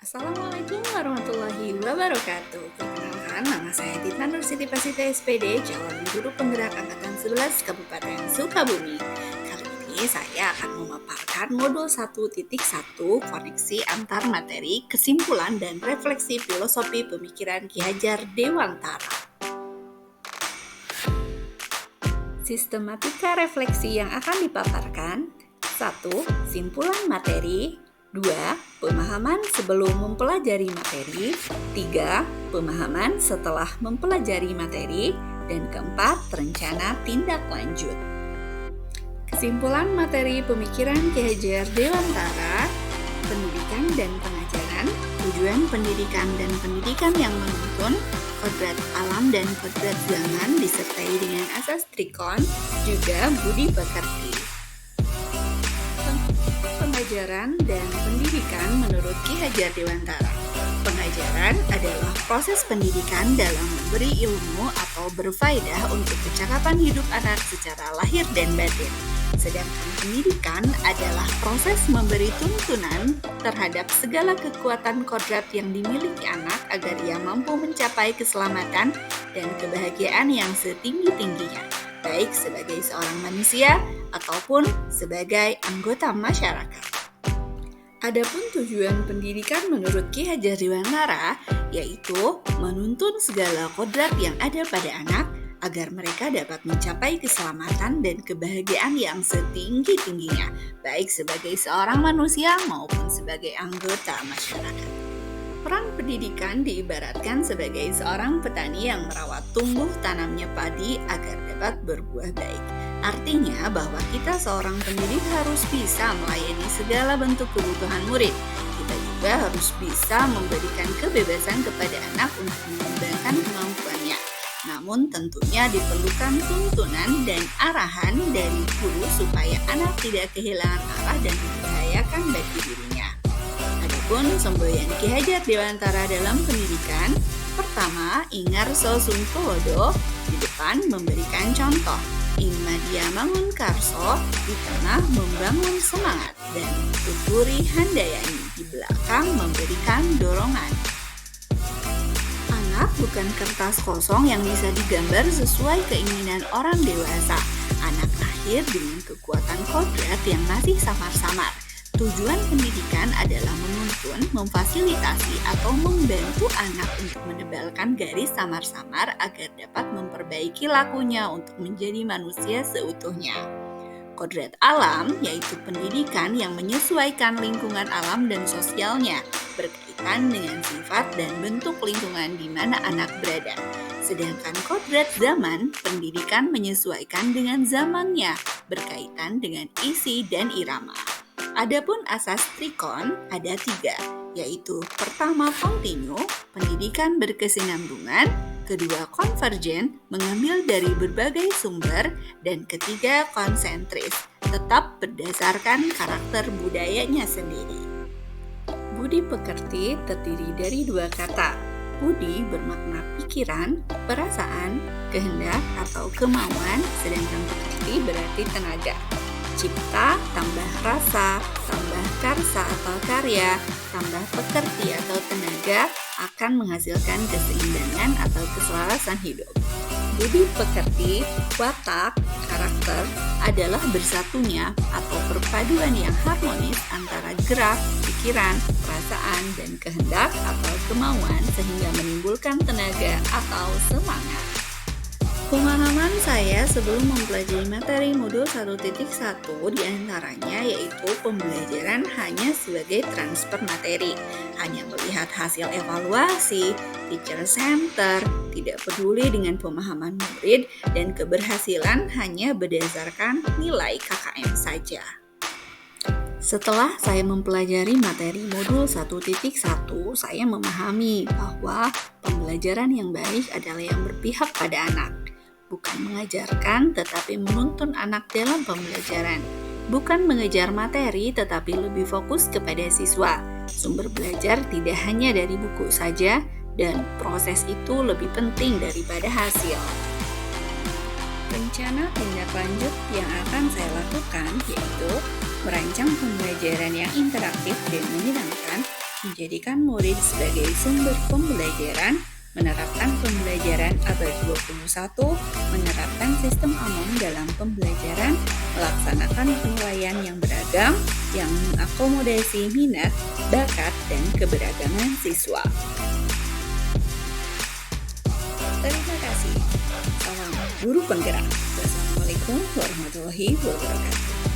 Assalamualaikum warahmatullahi wabarakatuh. Perkenalkan, nama saya Tita Nur Siti Pasita SPD, calon guru penggerak angkatan 11 Kabupaten Sukabumi. Kali ini saya akan memaparkan modul 1.1 koneksi antar materi, kesimpulan dan refleksi filosofi pemikiran Ki Hajar Dewantara. Sistematika refleksi yang akan dipaparkan: 1. Simpulan materi. 2. Pemahaman sebelum mempelajari materi. 3. Pemahaman setelah mempelajari materi. Dan keempat, rencana tindak lanjut. Kesimpulan materi pemikiran Ki Hajar Dewantara: pendidikan dan pengajaran, tujuan pendidikan dan pendidikan yang menuntun, kodrat alam dan kodrat zaman disertai dengan asas trikon, juga budi pekerti. Pengajaran dan pendidikan menurut Ki Hajar Dewantara. Pengajaran adalah proses pendidikan dalam memberi ilmu atau berfaedah untuk kecakapan hidup anak secara lahir dan batin. Sedangkan pendidikan adalah proses memberi tuntunan terhadap segala kekuatan kodrat yang dimiliki anak agar ia mampu mencapai keselamatan dan kebahagiaan yang setinggi-tingginya, baik sebagai seorang manusia ataupun sebagai anggota masyarakat. Adapun tujuan pendidikan menurut Ki Hajar Dewantara yaitu menuntun segala kodrat yang ada pada anak agar mereka dapat mencapai keselamatan dan kebahagiaan yang setinggi-tingginya, baik sebagai seorang manusia maupun sebagai anggota masyarakat. Peran pendidikan diibaratkan sebagai seorang petani yang merawat tumbuh tanamnya padi agar dapat berbuah baik. Artinya bahwa kita seorang pendidik harus bisa melayani segala bentuk kebutuhan murid. Kita juga harus bisa memberikan kebebasan kepada anak untuk mengembangkan kemampuannya. Namun tentunya diperlukan tuntunan dan arahan dari guru supaya anak tidak kehilangan arah dan membahayakan bagi dirinya. Adapun semboyan Ki Hajar Dewantara dalam pendidikan: pertama, Ingarso Sungkowodo di depan memberikan contoh, Inmadia Mangun Karso di tengah membangun semangat, dan Tuturi Handayani di belakang memberikan dorongan. Anak bukan kertas kosong yang bisa digambar sesuai keinginan orang dewasa. Anak lahir dengan kekuatan kodrat yang masih samar-samar. Tujuan pendidikan adalah menuntun, memfasilitasi, atau membantu anak untuk menebalkan garis samar-samar agar dapat memperbaiki lakunya untuk menjadi manusia seutuhnya. Kodrat alam yaitu pendidikan yang menyesuaikan lingkungan alam dan sosialnya, berkaitan dengan sifat dan bentuk lingkungan di mana anak berada. Sedangkan kodrat zaman, pendidikan menyesuaikan dengan zamannya, berkaitan dengan isi dan irama. Adapun asas trikon ada 3, yaitu pertama kontinu, pendidikan berkesinambungan, kedua konvergen, mengambil dari berbagai sumber, dan ketiga konsentris, tetap berdasarkan karakter budayanya sendiri. Budi pekerti terdiri dari 2 kata. Budi bermakna pikiran, perasaan, kehendak atau kemauan, sedangkan pekerti berarti tenaga. Cipta tambah rasa, tambah karsa atau karya, tambah pekerti atau tenaga akan menghasilkan keseimbangan atau keselarasan hidup. Budi pekerti, watak, karakter adalah bersatunya atau perpaduan yang harmonis antara gerak, pikiran, perasaan, dan kehendak atau kemauan sehingga menimbulkan tenaga atau semangat. Pemahaman saya sebelum mempelajari materi modul 1.1 diantaranya yaitu pembelajaran hanya sebagai transfer materi, hanya melihat hasil evaluasi, teacher center, tidak peduli dengan pemahaman murid, dan keberhasilan hanya berdasarkan nilai KKM saja. Setelah saya mempelajari materi modul 1.1, saya memahami bahwa pembelajaran yang baik adalah yang berpihak pada anak. Bukan mengajarkan tetapi menuntun anak dalam pembelajaran. Bukan mengejar materi tetapi lebih fokus kepada siswa. Sumber belajar tidak hanya dari buku saja dan proses itu lebih penting daripada hasil. Rencana tindak lanjut yang akan saya lakukan yaitu merancang pembelajaran yang interaktif dan menyenangkan, menjadikan murid sebagai sumber pembelajaran, menerapkan pembelajaran abad 21, menerapkan sistem AMON dalam pembelajaran, melaksanakan penilaian yang beragam, yang mengakomodasi minat, bakat, dan keberagaman siswa. Terima kasih. Salam guru penggerak. Wassalamualaikum warahmatullahi wabarakatuh.